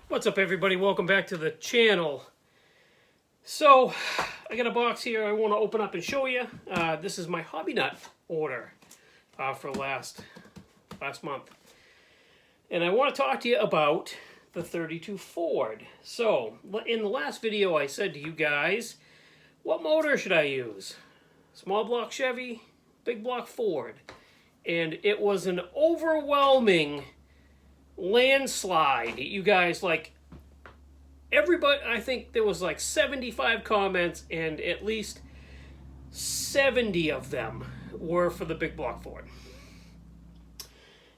What's up, everybody? Welcome back to the channel. So, I got a box here I want to open up and show you. This is my Hobby Nut order for last month. And I want to talk to you about the 32 Ford. So, in the last video I said to you guys, what motor should I use? Small block Chevy, big block Ford. And it was an overwhelming landslide. You guys, like, everybody, I think there was like 75 comments and at least 70 of them were for the big block Ford.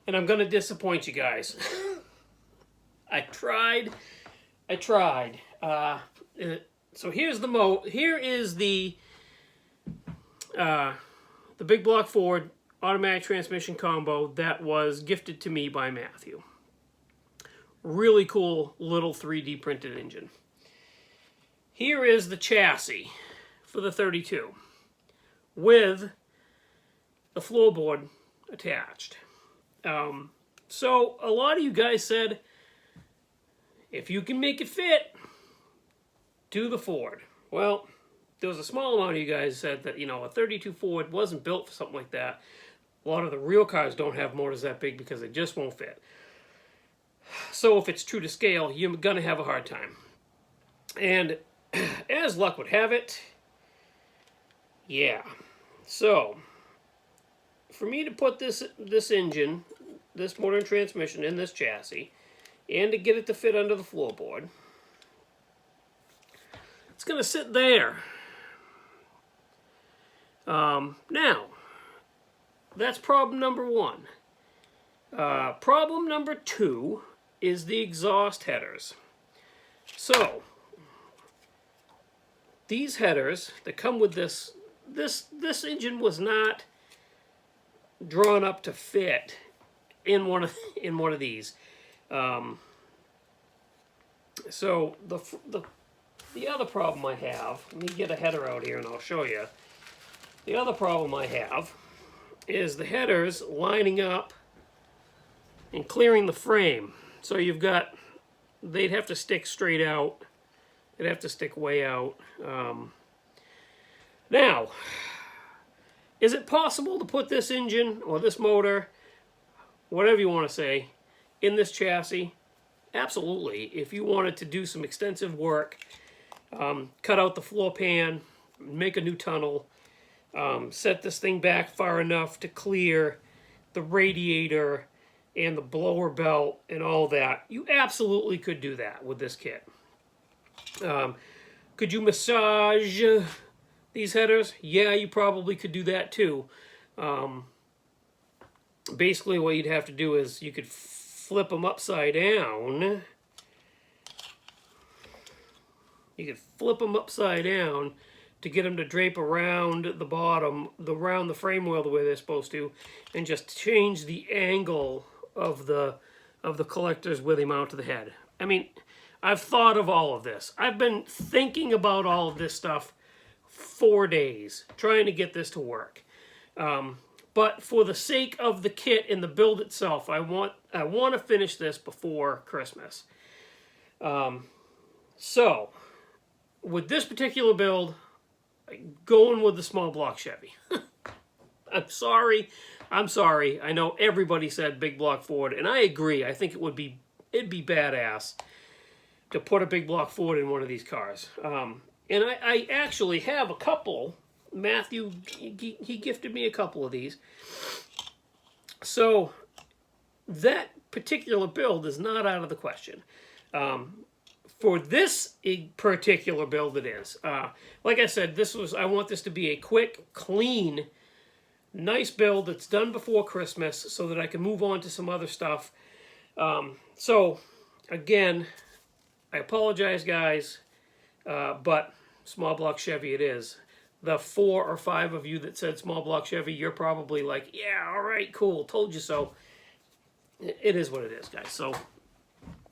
And I'm gonna disappoint you guys. I tried. So here is the big block Ford automatic transmission combo that was gifted to me by Matthew. Really cool little 3D printed engine. Here is the chassis for the 32 with the floorboard attached. So a lot of you guys said, if you can make it fit, do the Ford. Well, there was a small amount of you guys said that, you know, a 32 Ford wasn't built for something like that. A lot of the real cars don't have motors that big because they just won't fit. So if it's true to scale, you're going to have a hard time. And as luck would have it, yeah. So, for me to put this engine, this motor and transmission in this chassis, and to get it to fit under the floorboard, it's going to sit there. Now, that's problem number one. Problem number two is the exhaust headers. So, these headers that come with this engine was not drawn up to fit in one of these. So the other problem I have, let me get a header out here and I'll show you. The other problem I have is the headers lining up and clearing the frame. So you've got, they'd have to stick straight out. They'd have to stick way out. Now, is it possible to put this engine or this motor, whatever you want to say, in this chassis? Absolutely. If you wanted to do some extensive work, cut out the floor pan, make a new tunnel, set this thing back far enough to clear the radiator and the blower belt and all that, you absolutely could do that with this kit. Could you massage these headers? Yeah, you probably could do that too. Basically what you'd have to do is you could flip them upside down. You could flip them upside down to get them to drape around the bottom, around the frame wheel the way they're supposed to, and just change the angle of the collectors where they mount to the head. I mean, I've thought of all of this. I've been thinking about all of this stuff 4 days, trying to get this to work. But for the sake of the kit and the build itself, I want to finish this before Christmas. So, with this particular build, going with the small block Chevy. I'm sorry. I know everybody said big block Ford, and I agree. I think it'd be badass to put a big block Ford in one of these cars. And I actually have a couple. Matthew, he gifted me a couple of these. So that particular build is not out of the question. For this particular build it is. Like I said, I want this to be a quick, clean, nice build that's done before Christmas so that I can move on to some other stuff. So, again, I apologize, guys, but small block Chevy it is. The 4 or 5 of you that said small block Chevy, you're probably like, yeah, all right, cool, told you so. It is what it is, guys. So,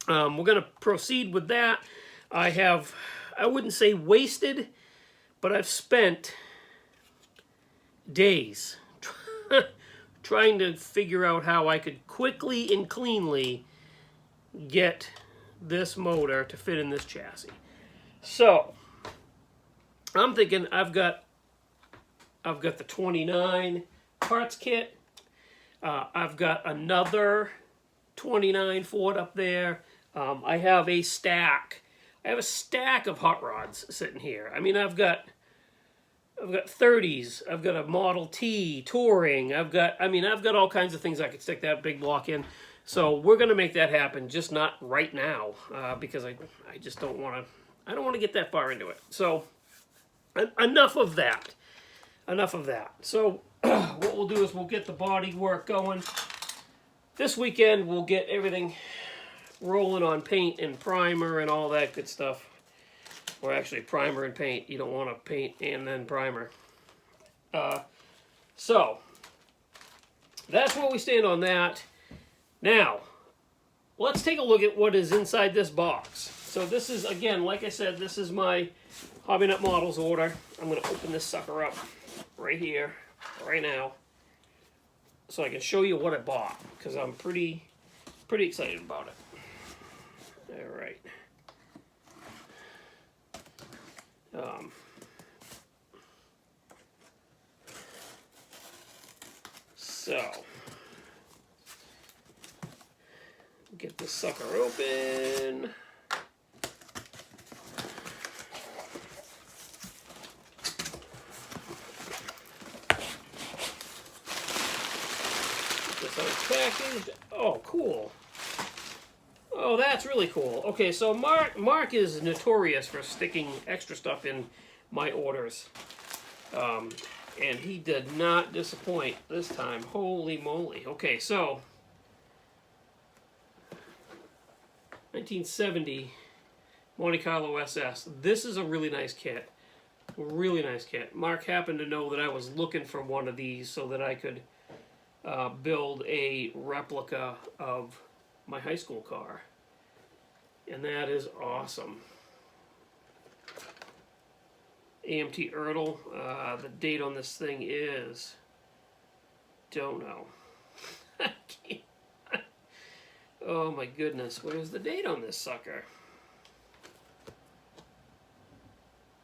we're going to proceed with that. I wouldn't say wasted, but I've spent days trying to figure out how I could quickly and cleanly get this motor to fit in this chassis. So I'm thinking I've got the 29 parts kit. I've got another 29 Ford up there. I have a stack. I have a stack of hot rods sitting here. I mean, I've got 30s. I've got a Model T touring. I've got all kinds of things I could stick that big block in. So we're gonna make that happen, just not right now, because I just don't want to. I don't want to get that far into it. So enough of that. Enough of that. So what we'll do is we'll get the body work going. This weekend we'll get everything rolling on paint and primer and all that good stuff. Or actually primer and paint. You don't want to paint and then primer. So that's where we stand on that. Now, let's take a look at what is inside this box. So this is, again, like I said, this is my Hobby Nut Models order. I'm going to open this sucker up right here, right now, so I can show you what I bought, because I'm pretty excited about it. All right. So get this sucker open. Get this unpackaged. Oh, cool. Oh, that's really cool. Okay, so Mark is notorious for sticking extra stuff in my orders. And he did not disappoint this time. Holy moly. Okay, so 1970 Monte Carlo SS. This is a really nice kit. Really nice kit. Mark happened to know that I was looking for one of these so that I could build a replica of my high school car. And that is awesome. AMT Ertl. The date on this thing is... don't know. I can't. Oh my goodness, where's the date on this sucker?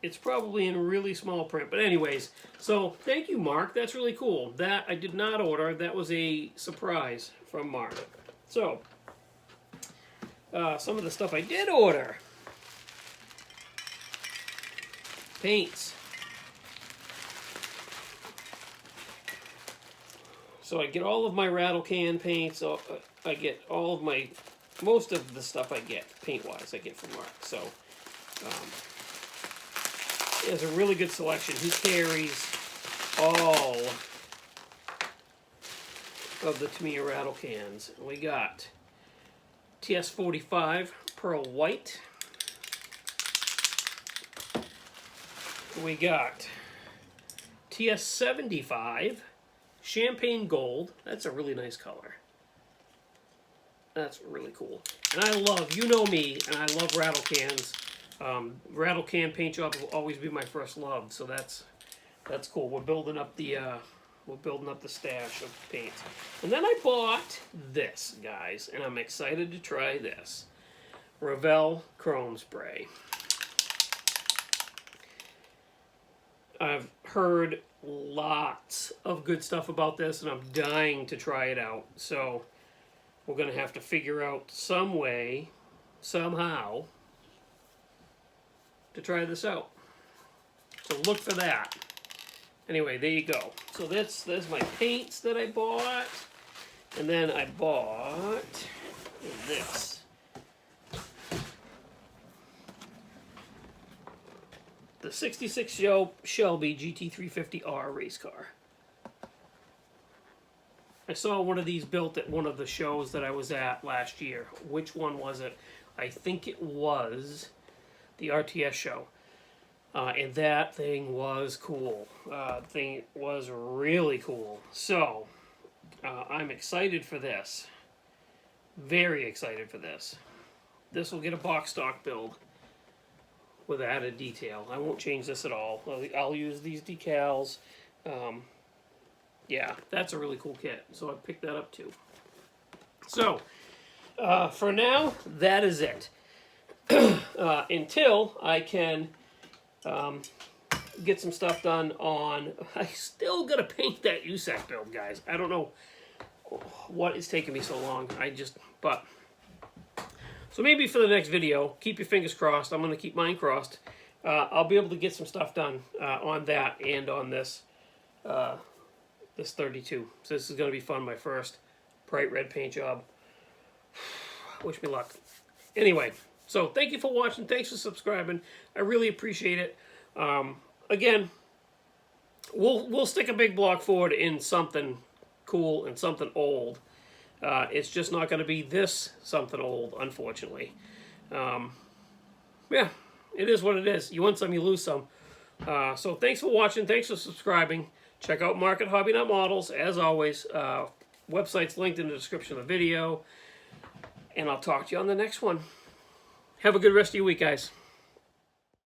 It's probably in really small print, but anyways, so thank you, Mark. That's really cool. That I did not order. That was a surprise from Mark. So, some of the stuff I did order. Paints. So I get all of my rattle can paints. I get all of my, most of the stuff I get, paint-wise, I get from Mark. So, he has a really good selection. He carries all of the Tamiya rattle cans. We got TS45 Pearl White. We got TS75 Champagne Gold. That's a really nice color. That's really cool. And I love, you know me, and I love rattle cans. Rattle can paint jobs will always be my first love, so that's cool. We're building up the stash of paints. And then I bought this, guys, and I'm excited to try this. Revell Chrome Spray. I've heard lots of good stuff about this, and I'm dying to try it out. So we're going to have to figure out some way, somehow, to try this out. So look for that. Anyway, there you go. So there's my paints that I bought. And then I bought this. The 66 Shelby GT350R race car. I saw one of these built at one of the shows that I was at last year. Which one was it? I think it was the RTS show. And that thing was cool. The thing was really cool. So, I'm excited for this. Very excited for this. This will get a box stock build with added detail. I won't change this at all. I'll use these decals. Yeah, that's a really cool kit. So I picked that up too. So, for now, that is it. until I can get some stuff done on... I still got to paint that USAC build, guys. I don't know what is taking me so long. But... So maybe for the next video, keep your fingers crossed. I'm going to keep mine crossed. I'll be able to get some stuff done on that and on this this 32. So this is going to be fun, my first bright red paint job. Wish me luck. Anyway, so thank you for watching. Thanks for subscribing. I really appreciate it. Again, we'll stick a big block forward in something cool and something old. It's just not going to be this something old, unfortunately. Yeah, it is what it is. You win some, you lose some. So thanks for watching. Thanks for subscribing. Check out Market Hobby Nut Models. As always, website's linked in the description of the video. And I'll talk to you on the next one. Have a good rest of your week, guys.